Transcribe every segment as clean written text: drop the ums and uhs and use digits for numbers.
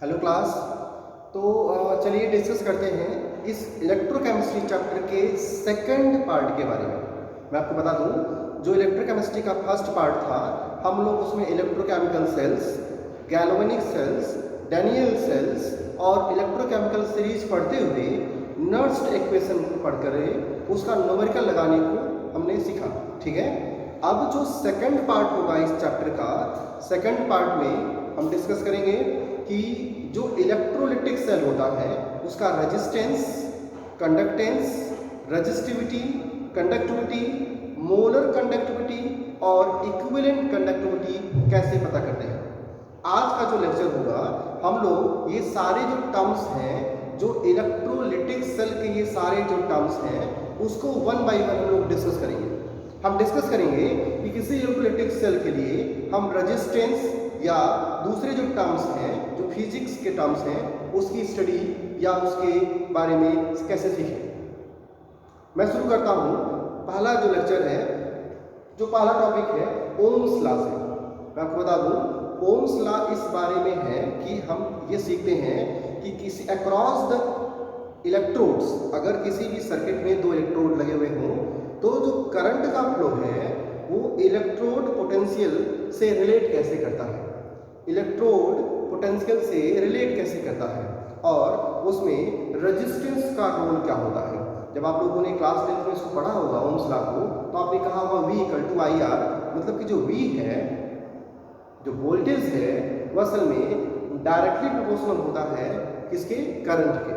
Hello class. तो चलिए discuss करते हैं इस इलेक्ट्रोकेमिस्ट्री चैप्टर के सेकंड पार्ट के बारे में। मैं आपको बता दूं, जो इलेक्ट्रोकेमिस्ट्री का फर्स्ट पार्ट था, हम लोग उसमें electrochemical cells, galvanic cells, Daniell cells और इलेक्ट्रोकेमिकल सीरीज पढ़ते हुए नर्स्ड इक्वेशन पढ़कर उसका न्यूमेरिकल लगाने को हमने सीखा। ठीक है, अब जो सेकंड पार्ट होगा इस चैप्टर का, सेकंड पार्ट में हम डिस्कस करेंगे कि जो इलेक्ट्रोलिटिक सेल होता है उसका resistance, conductance, resistivity, conductivity, molar conductivity और इक्विवेलेंट कंडक्टिविटी कैसे पता करते हैं। आज का जो लेक्चर होगा हम लोग ये सारे जो टर्म्स हैं, जो इलेक्ट्रोलिटिक सेल के ये सारे जो टर्म्स हैं उसको वन बाय वन हम लोग डिस्कस करेंगे। हम डिस्कस करेंगे कि किसी इलेक्ट्रोलिटिक सेल के लिए हम रेजिस्टेंस या दूसरे जो टर्म्स हैं, जो फिजिक्स के टर्म्स हैं, उसकी स्टडी या उसके बारे में कैसे सीखें। मैं शुरू करता हूं। पहला जो लेक्चर है, जो पहला टॉपिक है ओम्स लॉ से। मैं आपको बता दूं, ओम्स लॉ इस बारे में है कि हम ये सीखते हैं कि किसी अक्रॉस द इलेक्ट्रोड्स, अगर किसी भी सर्किट में दो इलेक्ट्रोड लगे हुए हों तो जो करंट का फ्लो है वो इलेक्ट्रोड पोटेंशियल से रिलेट कैसे करता है, इलेक्ट्रोड पोटेंशियल से रिलेट कैसे करता है और उसमें रेजिस्टेंस का रोल क्या होता है। जब आप लोगों ने क्लास 10 में इसको पढ़ा होगा ओम्स लॉ को, तो आपने कहा होगा V equal to I R, मतलब कि जो V है, जो वोल्टेज है, वो असल में डायरेक्टली प्रोपोर्शनल होता है किसके, करंट के।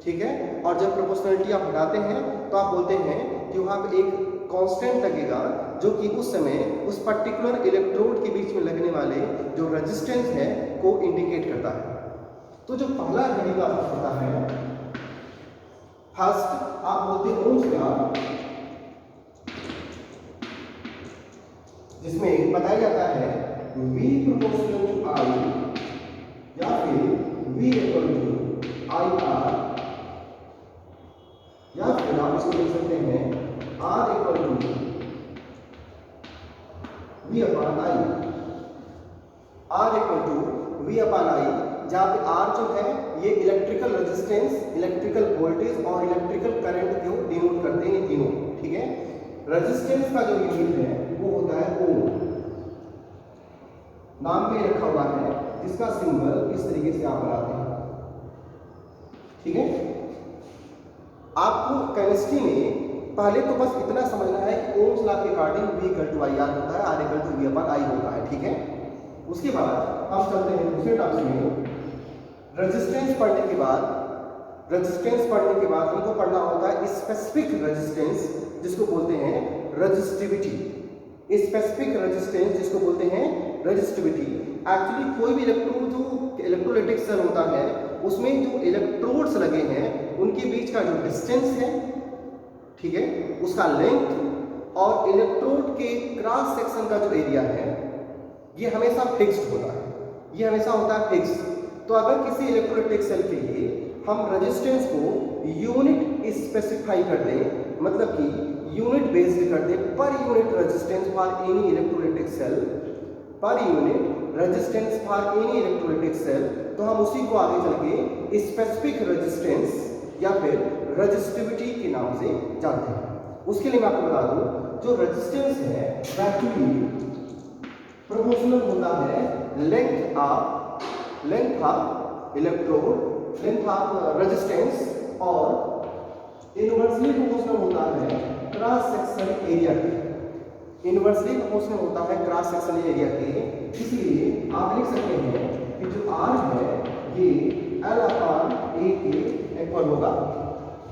ठीक है, और जब प्रोपोर्शनलिटी आप हटाते हैं तो आप बोलते हैं कि वहाँ पे एक कांस्टेंट लगेगा जो कि उस समय उस पर्टिकुलर इलेक्ट्रोड के बीच में लगने वाले जो रेजिस्टेंस है को इंडिकेट करता है। तो जो पहला घड़ी का होता है, फर्स्ट आप बोलते हैं ओम्स लॉ, जिसमें बताया जाता है V प्रोपोर्शनल टू I या फिर V equal to I R, या फिर आप इसको लिख सकते हैं R equal to V upon I, R equal to V upon I, जहाँ पे R जो है ये इलेक्ट्रिकल रेजिस्टेंस, इलेक्ट्रिकल वोल्टेज और इलेक्ट्रिकल करंट को डिनोट करते हैं, ये तीनों। ठीक है, रेजिस्टेंस का जो यूनिट है वो होता है ओम, नाम पे रखा हुआ है, जिसका सिंबल इस तरीके से आप बनाते हैं। ठीक है, आपको केमिस्ट्री में पहले तो बस इतना समझना है कि ओम्स लॉ के according V equal to I R होता है, R equal to V upon I होता है। ठीक है, उसके बाद हम चलते हैं दूसरे टर्म्स में। रेजिस्टेंस पढ़ने के बाद, रेजिस्टेंस पढ़ने के बाद हमको पढ़ना होता है स्पेसिफिक रेजिस्टेंस, जिसको बोलते हैं रेजिस्टिविटी। स्पेसिफिक रेजिस्टेंस जिसको बोलते हैं रेजिस्टिविटी। एक्चुअली कोई भी इलेक्ट्रोड, जो इलेक्ट्रोलिटिक सेल होता है, उसमें जो इलेक्ट्रोड्स लगे हैं उनके बीच का जो डिस्टेंस है, ठीक है, उसका लेंथ और इलेक्ट्रोड के क्रॉस सेक्शन का जो एरिया है, ये हमेशा फिक्स्ड होता है, ये हमेशा होता है फिक्स। तो अगर किसी इलेक्ट्रोलिटिक सेल के लिए हम रेजिस्टेंस को यूनिट स्पेसिफाई कर दें, मतलब कि यूनिट बेस्ड कर दें, per unit resistance for any electrolytic cell, per unit resistance for any electrolytic cell, तो हम उसी को आगे चल के स्पेसिफिक रेजिस्टेंस या फिर रेजिस्टिविटी के नाम से जानते हैं। उसके लिए मैं आपको बता दूं, जो रेजिस्टेंस है एक्चुअली प्रोपोर्शनल होता है length of electrode, length of resistance, और इनवर्सली प्रोपोर्शनल होता है क्रॉस सेक्शन एरिया के, इनवर्सली प्रोपोर्शनल होता है क्रॉस सेक्शन एरिया के। इसलिए आप लिख सकते हैं कि जो R है ये L अपॉन A के इक्वल होगा,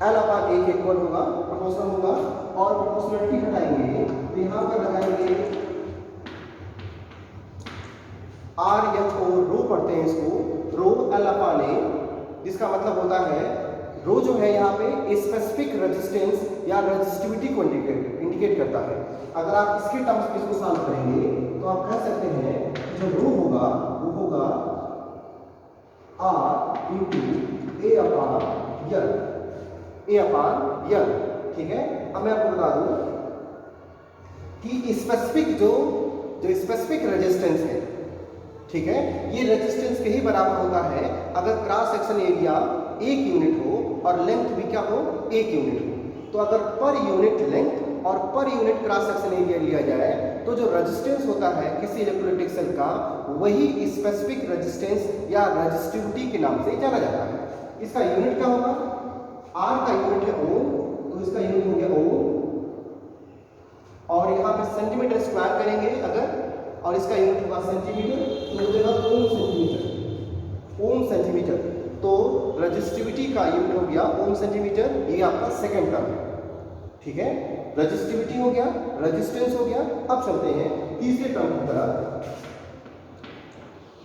L अपॉन A के इक्वल होगा, प्रोपोर्शनल होगा। और प्रोपोर्शनलिटी हटाएंगे तो यहाँ पर लगाएंगे RHO, रो पढ़ते हैं इसको, रो L अपॉन A, जिसका मतलब होता है रो जो है यहाँ पे स्पेसिफिक रेजिस्टेंस या रेजिस्टिविटी को इंडिकेट करता है। अगर आप इसके टर्म्स में इसको सॉल्व करेंगे तो आप कह सकते हैं कि जो रो होगा वो होगा R into A upon L, A upon L। ठीक है, अब मैं आपको बता दूं कि स्पेसिफिक जो स्पेसिफिक रेजिस्टेंस है, ठीक ठीक है। ये रेजिस्टेंस के ही बराबर होता है अगर क्रॉस सेक्शन एरिया 1 यूनिट हो और लेंथ भी क्या हो, 1 यूनिट हो। तो अगर पर यूनिट लेंथ और per unit cross section area लिया जाए तो जो रेजिस्टेंस होता है किसी इलेक्ट्रोलाइटिक सेल का, वही स्पेसिफिक रेजिस्टेंस या रेजिस्टिविटी के नाम से जाना जाता है। इसका यूनिट क्या होगा, आर का यूनिट है ओम, तो इसका यूनिट हो गया ओम, और यहाँ पे सेंटीमीटर स्क्वायर करेंगे अगर, और इसका यूनिट होगा सेंटीमीटर, तो हो जाएगा ओम सेंटीमीटर, ओम सेंटीमीटर। तो रेजिस्टिविटी का यूनिट हो गया ओम सेंटीमीटर, ये आपका सेकंड टर्म है, ठीक है। रेजिस्टिविटी हो गया, रेजिस्टेंस हो गया। अब चलते हैं तीसरे टर्म की तरफ।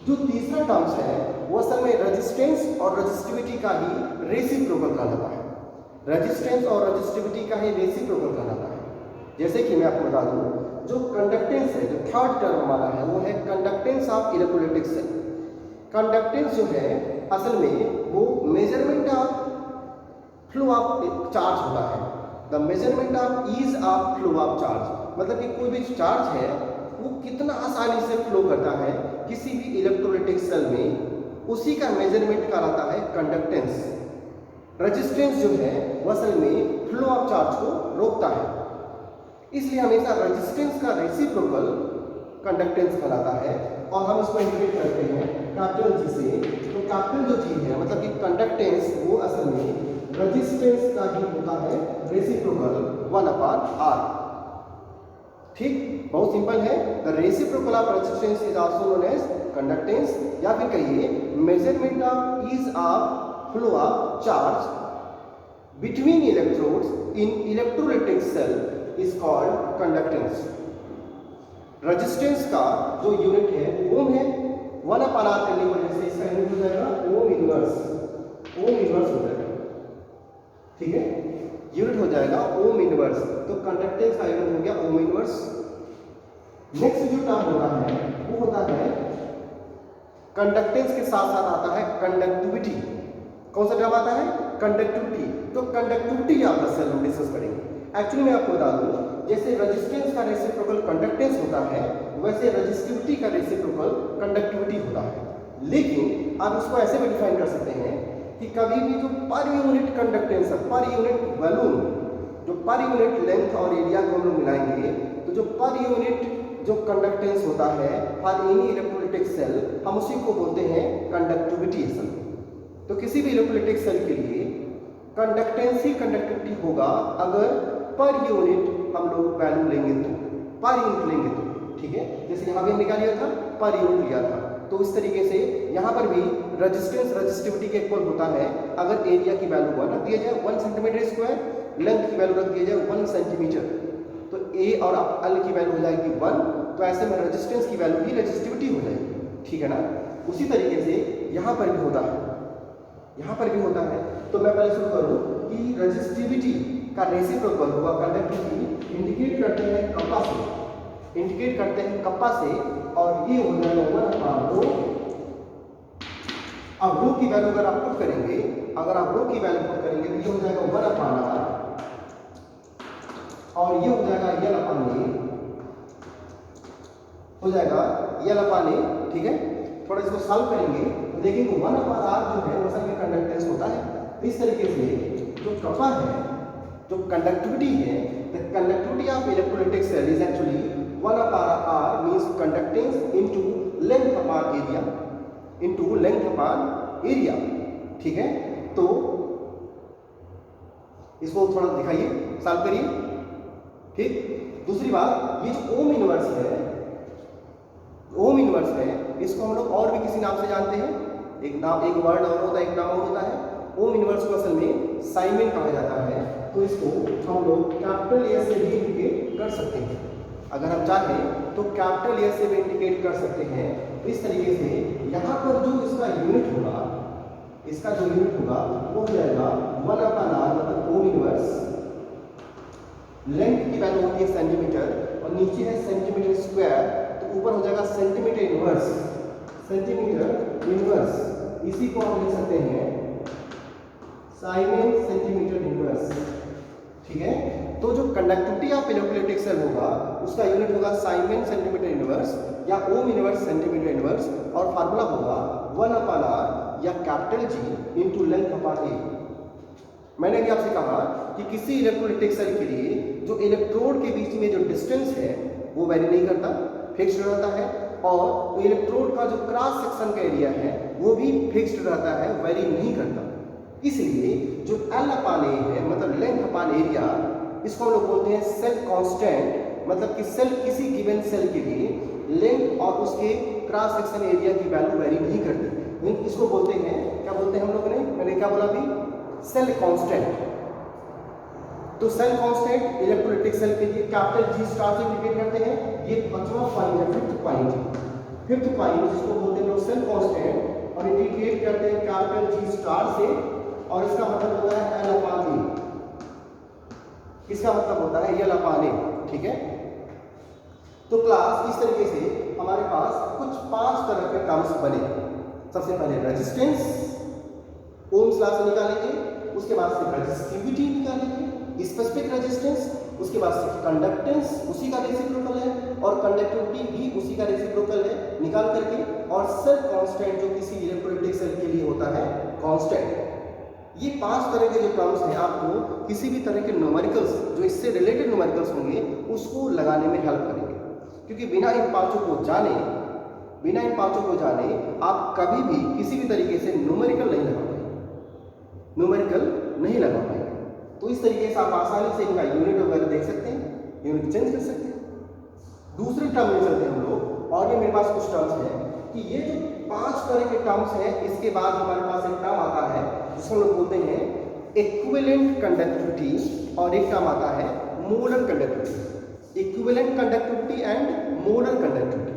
जो तीसरा टर्म्स है वो असल में रेजिस्टेंस और रेजिस्टिविटी का ही रेसिप्रोकल कहलाता है। रेजिस्टेंस और रेजिस्टिविटी का ही रेसिप्रोकल कहलाता है। जैसे कि मैं आपको बता दूं, जो कंडक्टेंस है, जो थर्ड टर्म हमारा है वो है conductance of electrolytic cell. Conductance जो है असल में वो measurement of flow of charge होता है। The measurement of ease of flow of charge, मतलब कि कोई भी चार्ज है वो कितना आसानी से फ्लो करता है किसी भी इलेक्ट्रोलाइटिक सेल में, उसी का मेजरमेंट कहलाता है कंडक्टेंस। रेजिस्टेंस जो है वो असल में फ्लो ऑफ चार्ज को रोकता है, इसलिए हमेशा रेजिस्टेंस का रेसिप्रोकल कंडक्टेंस कहलाता है। और हम इसको इंडिकेट करते हैं कैपिटल जी से। तो कैपिटल जो जी है मतलब कि कंडक्टेंस वो असल में रेजिस्टेंस का ही होता है रेसिप्रोकल 1/r। ठीक, बहुत सिंपल है। The reciprocal of resistance is also known as conductance, या फिर कहिए measurement of ease of flow of charge between electrodes in electrolytic cell is called conductance. Resistance का जो यूनिट है ओम है, 1/r करने की वजह से इसका यूनिट हो जाएगा ओम इनवर्स, ओम इनवर्स हो जाएगा, ठीक है, यूनिट हो जाएगा ओम इनवर्स। तो कंडक्टेंस का यूनिट हो गया ओम इनवर्स। नेक्स्ट जो टर्म होता है वो होता है कंडक्टेंस के साथ साथ आता है कंडक्टिविटी। कौन सा टर्म आता है, कंडक्टिविटी। तो कंडक्टिविटी आप सेल में डिस्कस करेंगे। एक्चुअली मैं आपको बता दूं, जैसे रेजिस्टेंस का रेसिप्रोकल कंडक्टेंस होता है वैसे रेजिस्टिविटी का रेसिप्रोकल कंडक्टिविटी होता है। लेकिन आप इसको ऐसे भी डिफाइन कर सकते हैं कि कभी भी जो पर यूनिट कंडक्टेंस है, पर यूनिट वॉल्यूम, जो पर यूनिट लेंथ और एरिया को हम लोग मिलाएंगे, तो जो पर यूनिट जो कंडक्टेंस होता है फॉर एनी इलेक्ट्रोलाइटिक सेल, हम उसी को बोलते हैं कंडक्टिविटी सेल। तो किसी भी इलेक्ट्रोलाइटिक सेल के लिए कंडक्टेंस ही कंडक्टिविटी होगा अगर पर यूनिट हम लोग वैल्यू लेंगे तो, पर यूनिट लेंगे तो, ठीक है। जैसे यहाँ भी हमने क्या लिया था, पर यूनिट लिया था। तो इस तरीके से यहाँ पर भी रेजिस्टेंस रेजिस्टिविटी के इक्वल होता है अगर एरिया की वैल्यू 1 रख दिया जाए 1 सेंटीमीटर स्क्वायर, लेंथ की वैल्यू रख दिया जाए 1 सेंटीमीटर, तो ए और एल की वैल्यू हो जाएगी 1। तो ऐसे में रेजिस्टेंस की वैल्यू भी रेजिस्टिविटी हो जाएगी, ठीक है ना। उसी तरीके से यहाँ पर भी होता है, यहाँ पर भी होता है। तो मैं पहले शुरू करूँ कि रेजिस्टिविटी का रेसिप्रोकल होगा कंडक्टिविटी, इंडिकेट करते हैं कप्पा से, इंडिकेट करते हैं कप्पा से, और ये हो जाएगा 1/ρ। अब रो की वैल्यू अगर आप पुट करेंगे, अगर आप रो की वैल्यू पुट करेंगे तो ये हो जाएगा 1/r, और ये हो जाएगा L/A, हो जाएगा L/A, ठीक है। थोड़ा इसको सॉल्व करेंगे तो देखेंगे 1/r जो है वो असल में कंडक्टेंस होता है। इस तरीके से जो कप्पा है, जो कंडक्टिविटी है, the conductivity of electrolytic cell is actually 1/r means conductance into length upon area, into length upon area, ठीक है। तो इसको थोड़ा दिखाइए, सॉल्व करिए, ठीक। दूसरी बात, ये जो ओम इनवर्स है, ओम इनवर्स है, इसको हम लोग और भी किसी नाम से जानते हैं। एक नाम, एक वर्ड और होता है, एक नाम और होता है। ओम इनवर्स को असल में साइमेन कहा जाता है। तो इसको हम लोग कैपिटल ए से भी इंडिकेट कर सकते हैं। अगर हम चाहें तो कैपिटल ए से भी इंडिकेट कर सकते हैं। इस तरीके से यहाँ पर जो इसका यूनिट होगा, इसका जो यूनिट होगा वो हो जाएगा 1/r, मतलब ओम इनवर्स। लेंथ की वैल्यू होती है सेंटीमीटर और नीचे है सेंटीमीटर स्क्वायर, तो ऊपर हो जाएगा सेंटीमीटर इनवर्स, सेंटीमीटर इनवर्स। इसी को हम लिख सकते हैं साइमेन सेंटीमीटर इनवर्स, ठीक है। तो जो कंडक्टिविटी ऑफ इलेक्ट्रोलाइटिक सेल होगा उसका यूनिट होगा साइमन सेंटीमीटर इनवर्स या ओम इनवर्स सेंटीमीटर इनवर्स, और फार्मूला होगा 1/r या capital G into length upon a. मैंने अभी आपसे कहा कि किसी इलेक्ट्रोलाइटिक सेल के लिए जो इलेक्ट्रोड के बीच में जो डिस्टेंस है वो वेरी नहीं करता, फिक्स्ड रहता है, और इलेक्ट्रोड का जो क्रॉस सेक्शन का एरिया है वो भी फिक्स्ड रहता है, वेरी नहीं करता। इसलिए जो L/A है मतलब लेंथ अपॉन एरिया, इसको हम लोग बोलते हैं सेल कांस्टेंट, मतलब कि सेल किसी गिवन सेल के लिए लेंथ और उसके क्रॉस सेक्शन एरिया की वैल्यू वेरी नहीं करती। इसको बोलते हैं, क्या बोलते हैं हम लोगों ने, मैंने क्या बोला अभी, सेल कांस्टेंट। तो सेल कांस्टेंट इलेक्ट्रोलाइटिक सेल के लिए कैपिटल G स्टार से इंडिकेट करते हैं। ये 5वां पॉइंट है, फिफ्थ पॉइंट जिसको बोलते हैं लोग सेल कांस्टेंट, और इंडिकेट करते हैं कैपिटल G स्टार से, और इसका मतलब होता है L/A। इसका मतलब होता है L/A, ठीक है। तो क्लास इस तरीके से हमारे पास कुछ 5 तरह के टर्म्स बने। सबसे पहले रेजिस्टेंस, ओम्स लॉ से निकालेंगे, उसके बाद से रेजिस्टिविटी निकालेंगे, स्पेसिफिक रेजिस्टेंस, उसके बाद से कंडक्टेंस उसी का रेसिप्रोकल है, और कंडक्टिविटी भी उसी का रेसिप्रोकल है, निकाल करके, और सेल कांस्टेंट जो किसी इलेक्ट्रोलाइटिक सेल के लिए होता है कांस्टेंट। ये 5 तरह के जो टर्म्स हैं आपको किसी भी तरह के न्यूमेरिकल्स जो इससे रिलेटेड न्यूमेरिकल्स होंगे उसको लगाने में हेल्प करेंगे, क्योंकि बिना इन पांचों को जाने आप कभी भी किसी भी तरीके से न्यूमेरिकल नहीं लगा पाएंगे। तो इस तरीके से आप आसानी से इनका यूनिट वगैरह देख सकते हैं, यूनिट चेंज कर सकते हैं। दूसरे टर्म में चलते हैं हम लोग, और ये मेरे पास कुछ टर्म्स हैं कि ये जो 5 तरह के टर्म्स हैं, इसके बाद हमारे पास एक टर्म आता है जिसको लोग बोलते हैं इक्विवेलेंट कंडक्टिविटी, और एक टर्म आता है molar conductivity. Equivalent conductivity and molar conductivity.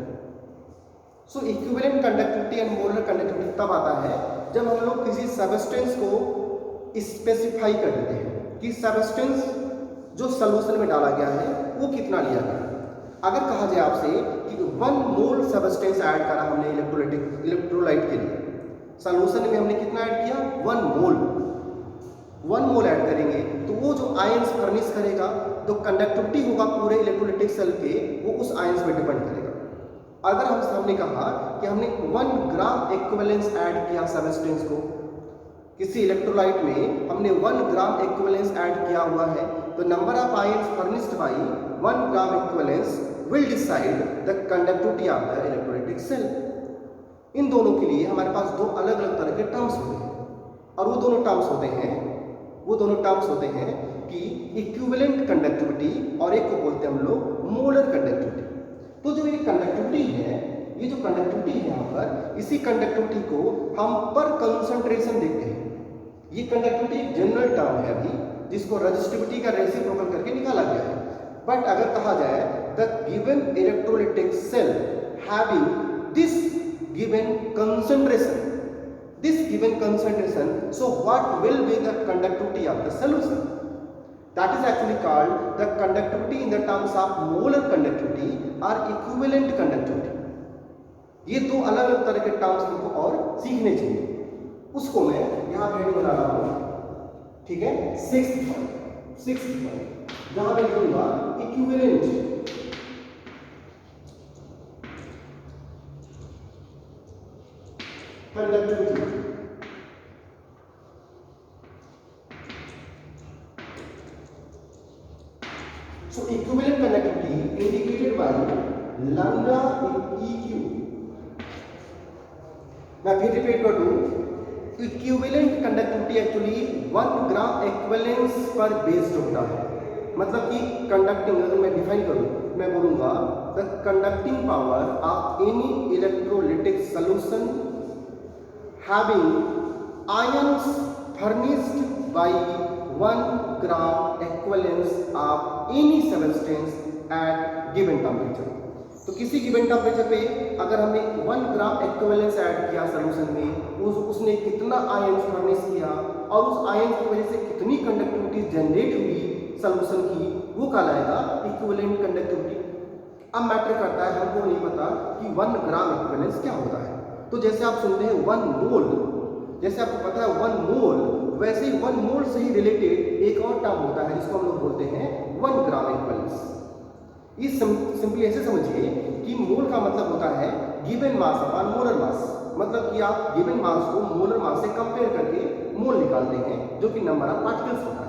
So equivalent conductivity and molar conductivity तब आता है जब हम लोग किसी सबस्टेंस को स्पेसिफाई कर देते हैं कि सबस्टेंस जो सॉल्यूशन में डाला गया है वो कितना लिया गया। अगर कहा जाए आपसे कि 1 मोल सबस्टेंस ऐड करा हमने इलेक्ट्रोलाइट के लिए, सॉल्यूशन में हमने कितना ऐड किया, 1 मोल ऐड करेंगे, तो वो जो आयंस फर्निश करेगा, तो कंडक्टिविटी होगा पूरे इलेक्ट्रोलाइटिक सेल के, वो उस आयंस पे डिपेंड करेगा। अगर हमने कहा कि हमने 1 ग्राम इक्विवेलेंस ऐड किया सबस्टेंस को, किसी इलेक्ट्रोलाइट में हमने 1 ग्राम इक्विवेलेंस ऐड किया हुआ है, तो number of ions furnished by 1 gram equivalence will decide the conductivity of the electrolytic cell. इन दोनों के लिए हमारे पास 2 अलग अलग तरह के टर्म्स होते हैं, और वो दोनों टर्म्स होते हैं कि इक्विवेलेंट कंडक्टिविटी, और एक को बोलते हैं हम लोग मोलर कंडक्टिविटी। तो जो ये कंडक्टिविटी है, ये जो कंडक्टिविटी है यहाँ पर, इसी कंडक्टिविटी को हम पर कंसंट्रेशन देखते हैं। ये कंडक्टिविटी एक जनरल टर्म है अभी, जिसको रेजिस्टिविटी का रेसिप्रोकल करके निकाला गया है। बट अगर कहा जाए the given electrolytic cell having this given concentration, so what will be the conductivity of the solution? That is actually called the conductivity in the terms of molar conductivity or equivalent conductivity. ये 2 अलग अलग तरह के terms हमको और सीखने चाहिए, उसको मैं यहाँ पे बना रहा हूँ, ठीक है। 6th पॉइंट जहाँ मैं लिखूंगा equivalent conductivity। So equivalent conductivity indicated by lambda EQ। मैं फिर रिपीट कर दूं, इक्विवेलेंट कंडक्टिविटी एक्चुअली 1 ग्राम एक्विवेलेंस पर बेस्ड होता है। मतलब कि कंडक्टिंग, अगर मैं डिफाइन करूं, मैं बोलूंगा the conducting power of any electrolytic solution having ions furnished by 1 gram equivalence of any substance at given temperature। तो किसी गिवन टेम्परेचर पे अगर हमने 1 ग्राम इक्विवेलेंस ऐड किया सॉल्यूशन में, उसने कितना आयंस फर्निश किया और उस आयंस की वजह से कितनी कंडक्टिविटी जनरेट हुई सॉल्यूशन की, वो कहलाएगा इक्विवेलेंट कंडक्टिविटी। अब मैटर करता है, हमको नहीं पता कि 1 ग्राम इक्विवेलेंस क्या होता है। तो जैसे आप सुनते हैं 1 मोल, जैसे आपको पता है 1 मोल वैसे ही 1 मोल से ही रिलेटेड एक और टर्म होता है जिसको हम लोग बोलते हैं 1 ग्राम इक्विवेलेंस। इस सिंपली ऐसे समझिए कि मोल का मतलब होता है given mass upon molar mass, मतलब कि आप गिवन मास को मोलर मास से कंपेयर करके मोल निकालते हैं जो कि नंबर ऑफ पार्टिकल्स होता है।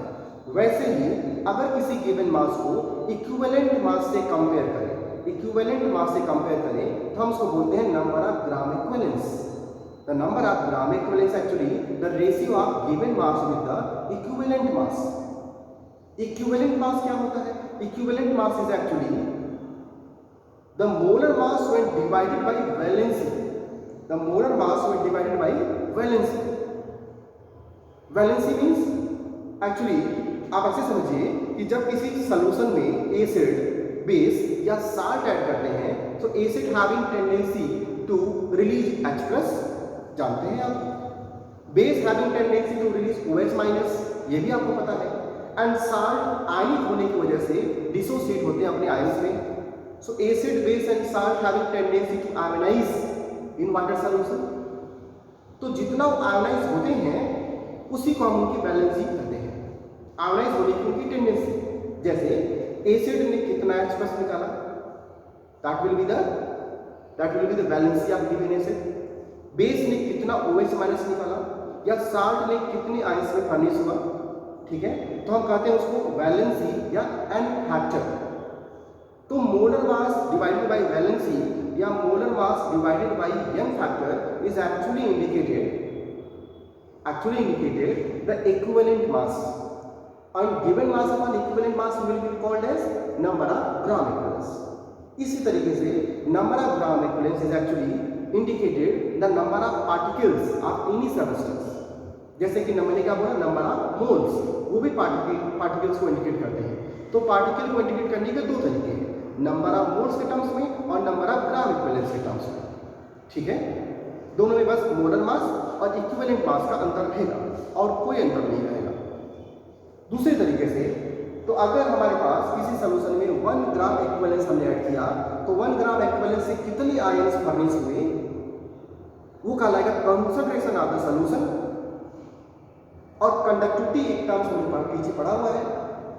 वैसे ही अगर किसी गिवन मास को इक्विवेलेंट मास से कंपेयर करें, इक्विवेलेंट मास से कंपेयर करें तो हम उसको बोलते हैं number of gram equivalence. The number of gram equivalence actually the ratio of given mass with the equivalent mass. Equivalent mass क्या होता है? Equivalent mass is actually the molar mass when divided by valency. The molar mass when divided by valency. Valency means actually आप ऐसे समझिए कि जब किसी solution में एसिड, बेस या साल्ट ऐड करते हैं तो acid having tendency to release H+, जानते हैं आप, base having tendency to release OH minus, ये भी आपको पता है, एंड साल्ट आयनिक होने की वजह से डिसोसिएट होते हैं अपने आयंस में। So acid, base and salt having tendency to ionize in water solution. तो जितना वो आयोनाइज होते हैं उसी को हम उनकी वैलेंसी कहते हैं, आयोनाइज होने की उनकी टेंडेंसी। जैसे एसिड ने कितना H+ निकाला, that will be the valency of given acid. Base ने कितना OH माइनस निकाला, या साल्ट ने कितने आयंस में फर्निश हुआ, ठीक है, तो हम कहते हैं उसको वैलेंसी या एन फैक्टर। तो molar mass divided by valency या molar mass divided by N factor is actually indicated the equivalent mass, and given mass upon equivalent mass will be called as number of gram equivalents. इसी तरीके से number of gram equivalents is actually indicated the number of particles of any substance. जैसे कि मैंने क्या बोला, number of moles, वो भी पार्टिकल्स को इंडिकेट करते हैं। तो पार्टिकल को इंडिकेट करने के दो तरीके हैं, नंबर ऑफ मोल्स के टर्म्स में और नंबर ऑफ ग्राम इक्विवेलेंस के टर्म्स में, ठीक है। दोनों में बस मोलर मास और इक्विवेलेंट मास का अंतर रहेगा और कोई अंतर नहीं रहेगा। दूसरे तरीके से, तो अगर हमारे पास किसी सॉल्यूशन में 1 ग्राम इक्विवेलेंस हमने ऐड किया तो 1 ग्राम इक्विवेलेंस से कितने आयंस फर्निश हुए वो कहलाएगा कंसंट्रेशन ऑफ द सॉल्यूशन। और कंडक्टिविटी एक टर्म्स हमने पीछे पढ़ा हुआ है,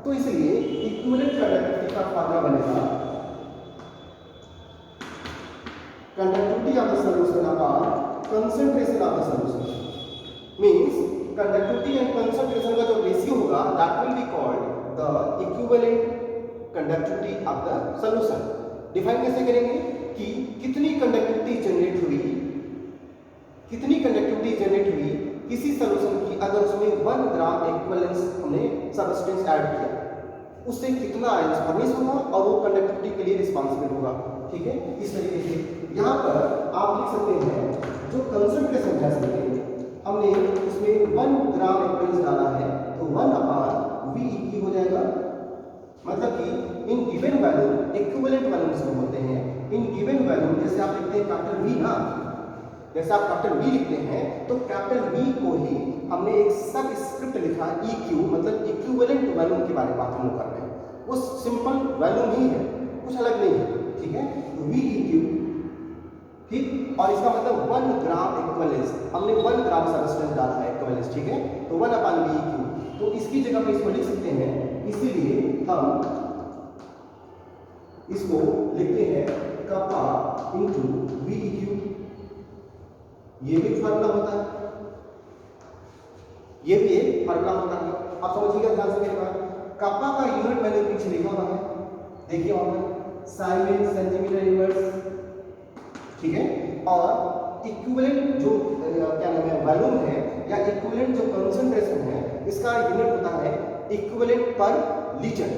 तो इसलिए इक्विवेलेंट कंडक्टिविटी का फार्मूला बनेगा conductivity of the solution upon concentration of the solution. Means conductivity and concentration का जो रेशियो होगा that will be called the equivalent conductivity of the solution. Define कैसे करेंगे कि कितनी कंडक्टिविटी जनरेट हुई किसी सॉल्यूशन की अगर उसमें 1 ग्राम इक्विवेलेंस हमने सब्सटेंस ऐड किया, उससे कितना आयंस फर्निश होगा और वो कंडक्टिविटी के लिए रिस्पांसिबल होगा, ठीक है। इस तरीके से यहाँ पर आप लिख सकते हैं जो कंसंट्रेशन है हमने उसमें 1 ग्राम इक्विवेलेंस डाला है तो 1/V हो जाएगा, मतलब कि in given value equivalent value जिसको बोलते हैं, इन गिवन वैल्यू जैसे आप लिखते हैं कैपिटल V ना, जैसे आप कैपिटल V लिखते हैं तो कैपिटल V को ही हमने एक सब स्क्रिप्ट लिखा EQ, मतलब इक्विवेलेंट वैल्यू के बारे में बात हम कर रहे हैं, वो सिंपल वैल्यू ही है, कुछ अलग नहीं है, ठीक है। VEQ, ठीक, और इसका मतलब 1 ग्राम इक्विवेलेंस, हमने 1 ग्राम सब्सटेंस डाला है इक्विवेलेंस, ठीक है, तो 1/VEQ। तो इसकी जगह पे इसको लिख सकते हैं, इसीलिए हम इसको लिखते हैं कपा इंटू VEQ। ये भी फार्मूला होता है, ये भी एक फार्मूला होता है। आप समझिएगा ध्यान से मेरे बात, कपा का यूनिट मैंने पीछे लिखा हुआ है, देखिए वहां पर साइन सेंटीमीटर इनवर्स, ठीक है। और इक्विवेलेंट जो क्या नाम है वॉल्यूम है या इक्विवेलेंट जो कंसंट्रेशन है, इसका यूनिट होता है इक्विवेलेंट पर litre,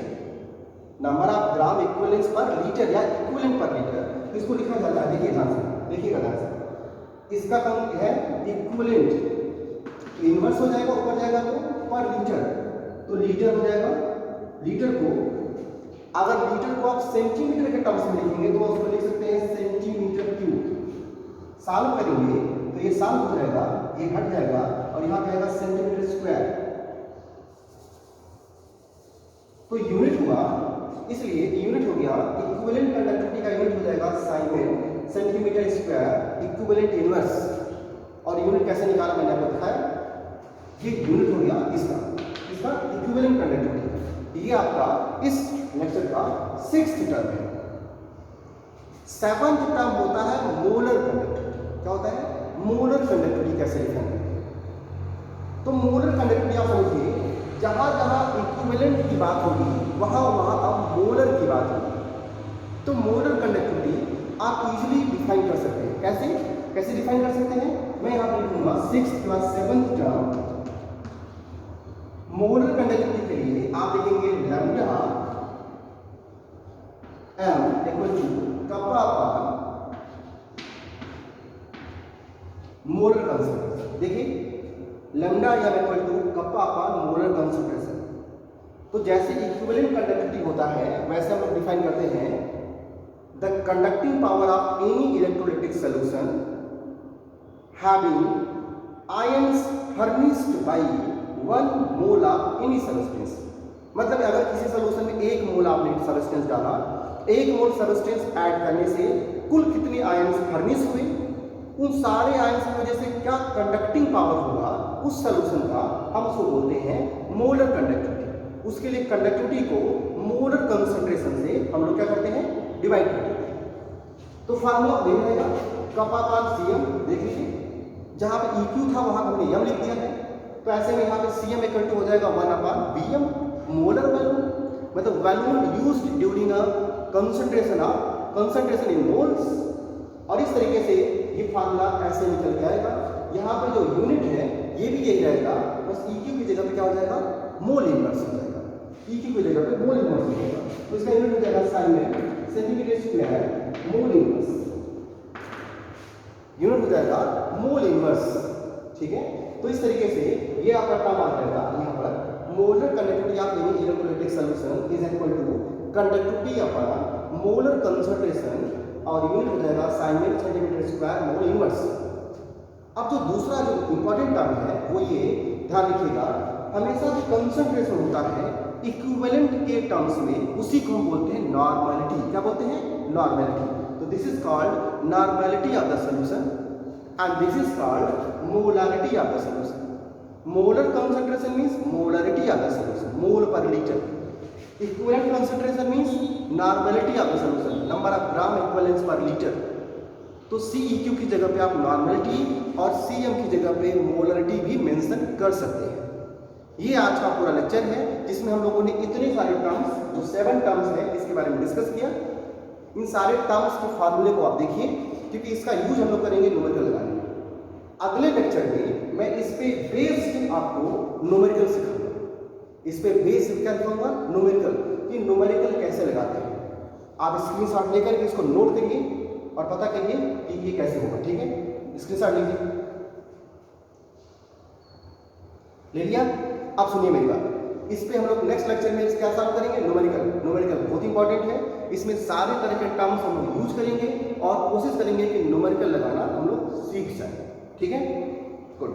number of gram equivalence पर लीटर या इक्विवेलेंट पर लीटर, इसको लिखा जाता है। देखिए ध्यान से, देखिएगा ध्यान से, इसका काम है इक्विवेलेंट, तो इनवर्स हो जाएगा, ऊपर जाएगा तो पर लीटर, तो लीटर हो जाएगा। लीटर को अगर लीटर को आप सेंटीमीटर के टर्म्स में लिखेंगे तो उसको लिख सकते हैं सेंटीमीटर क्यूब। साल करेंगे तो ये साल हो जाएगा, ये हट जाएगा और यहाँ पे आएगा सेंटीमीटर स्क्वायर, तो यूनिट हुआ, इसलिए यूनिट हो गया इक्विवेलेंट कंडक्टिविटी का यूनिट हो जाएगा sine centimetre square equivalent inverse. और यूनिट कैसे निकाला मैंने आपको दिखाया, ये यूनिट हो गया इसका इक्विवेलेंट कंडक्टिविटी। ये आपका इस लेक्चर का 6th टर्म है। 7th टर्म होता है मोलर कंडक्टिविटी। क्या होता है? मोलर कंडक्टिविटी कैसे लिखेंगे? तो मोलर कंडक्टिविटी आप समझिए, जहां जहां इक्विवेलेंट की बात होगी वहां वहां अब मोलर की बात होगी। तो मोलर कंडक्टिविटी आप इजीली डिफाइन कर सकते हैं। कैसे डिफाइन कर सकते हैं? मैं यहां पे लिखूंगा 6th + 7th term. Molar conductivity के लिए आप लिखेंगे लैम्डा m = कप्पा अपान मोलर कंसंट्रेशन। देखिए लैम्डा m = कप्पा अपान मोलर कंसंट्रेशन। तो जैसे इक्विवेलेंट कंडक्टिविटी होता है वैसे हम लोग डिफाइन करते हैं the conducting power of any electrolytic solution having ions furnished by 1 mole of any substance. मतलब अगर किसी सॉल्यूशन में 1 मोल आपने सब्सटेंस डाला, 1 मोल सब्सटेंस ऐड करने से कुल कितने आयंस फर्निश हुए, उन सारे आयंस की वजह से क्या कंडक्टिंग पावर होगा उस सॉल्यूशन का, हम उसको बोलते हैं मोलर कंडक्टिविटी। उसके लिए कंडक्टिविटी को मोलर कंसंट्रेशन से हम लोग क्या करते हैं? डिवाइड करते हैं। तो फार्मूला वही रहेगा कप्पा अपान Cm। देख लीजिए जहां पे EQ था वहां हमने m लिख दिया है, तो ऐसे में यहाँ पे Cm = हो जाएगा 1/Vm मोलर वैल्यूम, मतलब volume used during a concentration in moles. और इस तरीके से ये फार्मूला ऐसे निकल के आएगा। यहाँ पे जो यूनिट है ये भी यही रहेगा, बस EQ की जगह पे क्या हो जाएगा? मोल इनवर्स हो जाएगा। EQ की जगह पे मोल इनवर्स हो जाएगा, तो इसका यूनिट हो जाएगा sine centimetre square mole inverse. Unit हो जाएगा मोल इनवर्स। ठीक है, तो इस तरीके से ये आपका टर्म आ जाएगा यहाँ पर molar conductivity of any electrolytic solution is equal to conductivity upon molar concentration, और यूनिट हो जाएगा sine centimetre square mole inverse. अब जो दूसरा जो इंपॉर्टेंट टर्म है वो ये ध्यान रखिएगा, हमेशा जो कंसंट्रेशन होता है इक्विवेलेंट के टर्म्स में उसी को हम बोलते हैं नॉर्मैलिटी। क्या बोलते हैं? नॉर्मैलिटी। तो this is called normality of the solution and this is called molarity of the solution. Molar concentration means molarity of the solution, mole per liter. Equivalent concentration means normality of the solution, number of gram equivalents per liter. तो CEQ की जगह पे आप normality और CM की जगह पे molarity भी मेंशन कर सकते हैं। ये आज का पूरा लेक्चर है जिसमें हम लोगों ने इतने सारे टर्म्स, जो 7 टर्म्स हैं, इसके बारे में डिस्कस किया। इन सारे टर्म्स के फार्मूले को आप देखिए, क्योंकि इसका यूज हम लोग करेंगे न्यूमेरिकल लगाने में। अगले लेक्चर में मैं इस पे बेस्ड आपको न्यूमेरिकल सिखाऊंगा। इस पे बेस्ड क्या सिखाऊंगा? न्यूमेरिकल, कि न्यूमेरिकल कैसे लगाते हैं। आप स्क्रीनशॉट लेकर के इसको नोट करिए और पता करिए कि ये कैसे होगा। ठीक है, स्क्रीनशॉट लीजिए, ले लिया? अब सुनिए मेरी बात, इस पे हम लोग नेक्स्ट लेक्चर में क्या सॉल्व करेंगे? न्यूमेरिकल बहुत इंपॉर्टेंट है। इसमें सारे तरह के टर्म्स हम लोग यूज करेंगे और कोशिश करेंगे कि न्यूमेरिकल लगाना हम लोग सीख जाए। ठीक है, गुड।